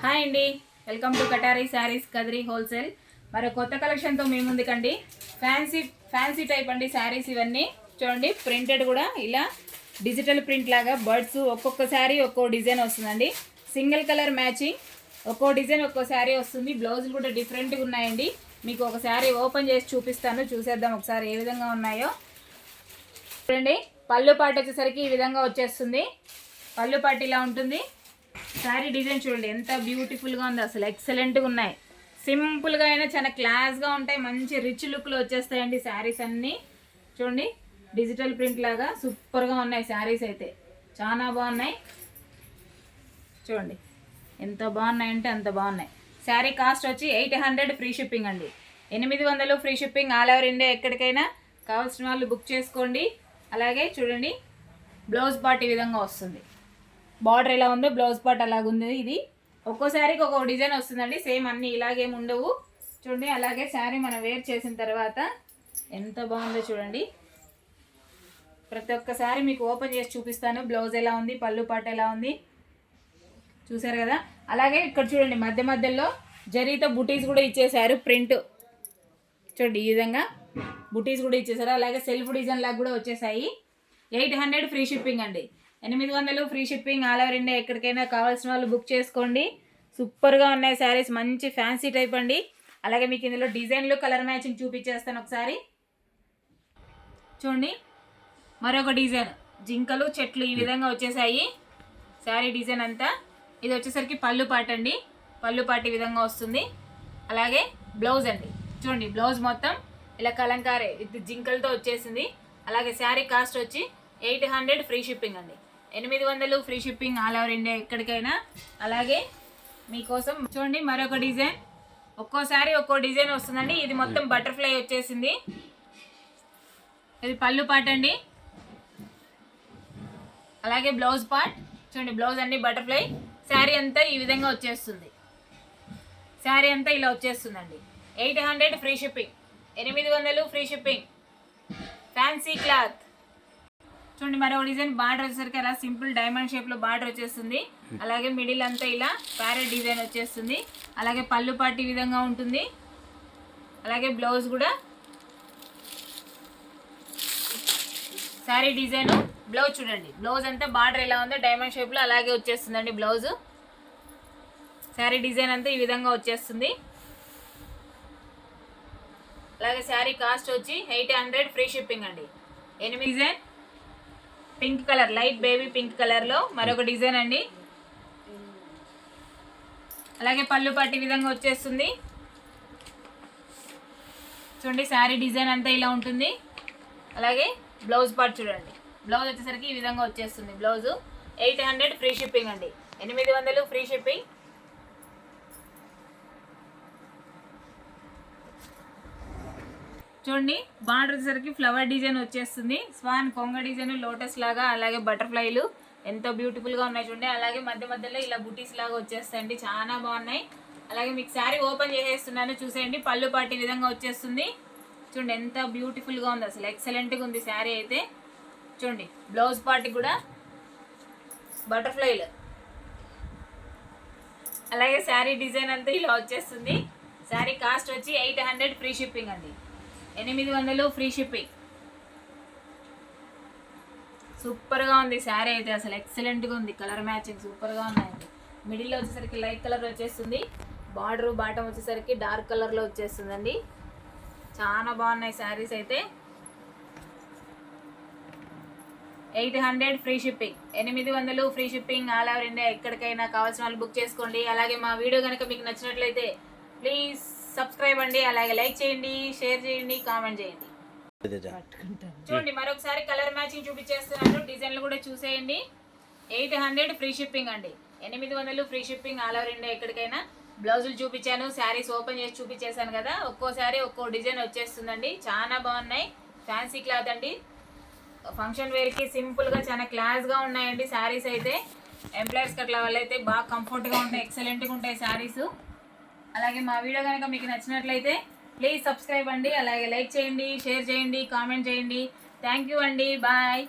Hi అండి, welcome to కటారీ saris Kadiri wholesale. మరి కొత్త కలెక్షన్తో మీ ముందుకండి. ఫ్యాన్సీ టైప్ అండి శారీస్ ఇవన్నీ. చూడండి, ప్రింటెడ్ కూడా ఇలా డిజిటల్ ప్రింట్ లాగా బర్డ్స్, ఒక్కొక్క శారీ ఒక్కో డిజైన్ వస్తుందండి. సింగిల్ కలర్ మ్యాచింగ్, ఒక్కో డిజైన్ ఒక్కో శారీ వస్తుంది. బ్లౌజులు కూడా డిఫరెంట్గా ఉన్నాయండి. మీకు ఒక శారీ ఓపెన్ చేసి చూపిస్తాను, చూసేద్దాం ఒకసారి ఏ విధంగా ఉన్నాయో. చూడండి, పళ్ళు పాటు వచ్చేసరికి ఈ విధంగా వచ్చేస్తుంది. పళ్ళు పాటు ఇలా ఉంటుంది. శారీ డిజైన్ చూడండి ఎంత బ్యూటిఫుల్గా ఉంది, అసలు ఎక్సలెంట్గా ఉన్నాయి. సింపుల్గా అయినా చాలా క్లాస్గా ఉంటాయి, మంచి రిచ్ లుక్లో వచ్చేస్తాయండి శారీస్ అన్నీ. చూడండి, డిజిటల్ ప్రింట్ లాగా సూపర్గా ఉన్నాయి శారీస్ అయితే, చాలా బాగున్నాయి. చూడండి ఎంత బాగున్నాయంటే అంత బాగున్నాయి. శారీ కాస్ట్ వచ్చి 800 ఫ్రీ షిప్పింగ్ అండి. 800 free shipping all over India. ఎక్కడికైనా కావాల్సిన వాళ్ళు బుక్ చేసుకోండి. అలాగే చూడండి, బ్లౌజ్ పార్ట్ ఈ విధంగా వస్తుంది. బార్డర్ ఎలా ఉందో బ్లౌజ్ పార్ట్ అలాగుంది. ఇది ఒక్కో శారీకి ఒక్కొక్క డిజైన్ వస్తుందండి. సేమ్ అన్నీ ఇలాగేమి ఉండవు. చూడండి, అలాగే శారీ మనం వేర్ చేసిన తర్వాత ఎంత బాగుందో చూడండి. ప్రతి ఒక్క శారీ మీకు ఓపెన్ చేసి చూపిస్తాను. బ్లౌజ్ ఎలా ఉంది, పళ్ళు పార్ట్ ఎలా ఉంది చూసారు కదా. అలాగే ఇక్కడ చూడండి, మధ్య మధ్యలో జరీతో బుటీస్ కూడా ఇచ్చేసారు. ప్రింట్ చూడండి, ఈ విధంగా బుటీస్ కూడా ఇచ్చేసారు. అలాగే సెల్ఫ్ డిజైన్ లాగా కూడా వచ్చేసాయి. 800 ఫ్రీ షిప్పింగ్ అండి. 800 free shipping all over India. ఎక్కడికైనా కావాల్సిన వాళ్ళు బుక్ చేసుకోండి. సూపర్గా ఉన్నాయి శారీస్, మంచి ఫ్యాన్సీ టైప్ అండి. అలాగే మీకు ఇందులో డిజైన్లు కలర్ మ్యాచింగ్ చూపించేస్తాను ఒకసారి. చూడండి, మరొక డిజైన్ జింకలు చెట్లు ఈ విధంగా వచ్చేసాయి శారీ డిజైన్ అంతా. ఇది వచ్చేసరికి పళ్ళు పాట అండి. పళ్ళు పాట ఈ విధంగా వస్తుంది. అలాగే బ్లౌజ్ అండి. చూడండి, బ్లౌజ్ మొత్తం ఇలా కలంకారే విత్ జింకలతో వచ్చేసింది. అలాగే శారీ కాస్ట్ వచ్చి 800 ఫ్రీ షిప్పింగ్ అండి. 800 free shipping all over India ఎక్కడికైనా. అలాగే మీకోసం చూడండి మరొక డిజైన్. ఒక్కోసారి ఒక్కో డిజైన్ వస్తుందండి. ఇది మొత్తం బటర్ఫ్లై వచ్చేసింది. ఇది పళ్ళు పార్ట్ అండి. అలాగే బ్లౌజ్ పార్ట్ చూడండి, బ్లౌజ్ అన్ని బటర్ఫ్లై. శారీ అంతా ఈ విధంగా వచ్చేస్తుంది. శారీ అంతా ఇలా వచ్చేస్తుందండి. 800 free shipping. 800 free shipping. Fancy cloth. చూడండి, మరో డిజైన్ బార్డర్ వచ్చేసరికి అలా సింపుల్ డైమండ్ షేప్లో బార్డర్ వచ్చేస్తుంది. అలాగే మిడిల్ అంతా ఇలా ప్యారెట్ డిజైన్ వచ్చేస్తుంది. అలాగే పళ్ళు పాటు ఈ విధంగా ఉంటుంది. అలాగే బ్లౌజ్ కూడా శారీ డిజైన్. బ్లౌజ్ చూడండి, బ్లౌజ్ అంతా బార్డర్ ఎలా ఉందో డైమండ్ షేప్లో అలాగే వచ్చేస్తుందండి బ్లౌజ్. శారీ డిజైన్ అంతా ఈ విధంగా వచ్చేస్తుంది. అలాగే శారీ కాస్ట్ వచ్చి 800 ఫ్రీ షిప్పింగ్ అండి. 8 design pink colour, light baby pink కలర్లో మరొక డిజైన్ అండి. అలాగే పళ్ళు పాటు ఈ విధంగా వచ్చేస్తుంది. చూడండి, శారీ డిజైన్ అంతా ఇలా ఉంటుంది. అలాగే బ్లౌజ్ పార్ట్ చూడండి, బ్లౌజ్ వచ్చేసరికి ఈ విధంగా వచ్చేస్తుంది. బ్లౌజు 800 ఫ్రీ షిప్పింగ్ అండి. 800 ఫ్రీ షిప్పింగ్. చూడండి, బార్డర్ వచ్చేసరికి ఫ్లవర్ డిజైన్ వచ్చేస్తుంది. స్వాన్ కొంగ డిజైన్, లోటస్ లాగా, అలాగే బటర్ఫ్లైలు ఎంతో బ్యూటిఫుల్గా ఉన్నాయి చూడండి. అలాగే మధ్య మధ్యలో ఇలా బుటీస్ లాగా వచ్చేస్తాయండి, చాలా బాగున్నాయి. అలాగే మీకు శారీ ఓపెన్ చేసేస్తున్నాను చూసేయండి. పళ్ళు పాటు ఈ విధంగా వచ్చేస్తుంది. చూడండి ఎంత బ్యూటిఫుల్గా ఉంది, అసలు ఎక్సలెంట్గా ఉంది శారీ అయితే. చూడండి, బ్లౌజ్ పార్ట్ కూడా బటర్ఫ్లైలు. అలాగే శారీ డిజైన్ అంతా ఇలా వచ్చేస్తుంది. శారీ కాస్ట్ వచ్చి 800 ఫ్రీ షిప్పింగ్ అండి. 800 ఫ్రీ షిప్పింగ్. సూపర్గా ఉంది శారీ అయితే, అసలు ఎక్సలెంట్గా ఉంది. కలర్ మ్యాచింగ్ సూపర్గా ఉన్నాయండి. మిడిల్లో వచ్చేసరికి లైట్ కలర్ వచ్చేస్తుంది. బార్డరు బాటమ్ వచ్చేసరికి డార్క్ కలర్లో వచ్చేస్తుందండి. చాలా బాగున్నాయి శారీస్ అయితే. 800 free shipping. 800 free shipping all over India. ఎక్కడికైనా కావాల్సిన వాళ్ళు బుక్ చేసుకోండి. అలాగే మా వీడియో కనుక మీకు నచ్చినట్లయితే ప్లీజ్ సబ్స్క్రైబ్ అండి. అలాగే లైక్ చేయండి, షేర్ చేయండి, కామెంట్ చేయండి. చూడండి, మరొకసారి కలర్ మ్యాచింగ్ చూపించేస్తున్నాను. డిజైన్లు కూడా చూసేయండి. 800 ఫ్రీ షిప్పింగ్ అండి. 800 free shipping all over India ఎక్కడికైనా. బ్లౌజులు చూపించాను, శారీస్ ఓపెన్ చేసి చూపించేశాను కదా. ఒక్కో శారీ ఒక్కో డిజైన్ వచ్చేస్తుందండి. చాలా బాగున్నాయి. ఫ్యాన్సీ క్లాత్ అండి. ఫంక్షన్ వేర్కి సింపుల్గా చాలా క్లాస్గా ఉన్నాయండి శారీస్ అయితే. ఎంప్లాయర్స్కి అట్లా వాళ్ళైతే బాగా కంఫర్ట్గా ఉంటాయి, ఎక్సలెంట్గా ఉంటాయి శారీస్. అలాగే మా వీడియో కనుక మీకు నచ్చినట్లయితే ప్లీజ్ సబ్స్క్రైబ్ అండి. అలాగే లైక్ చేయండి, షేర్ చేయండి, కామెంట్ చేయండి. థ్యాంక్ యూ అండి. బాయ్.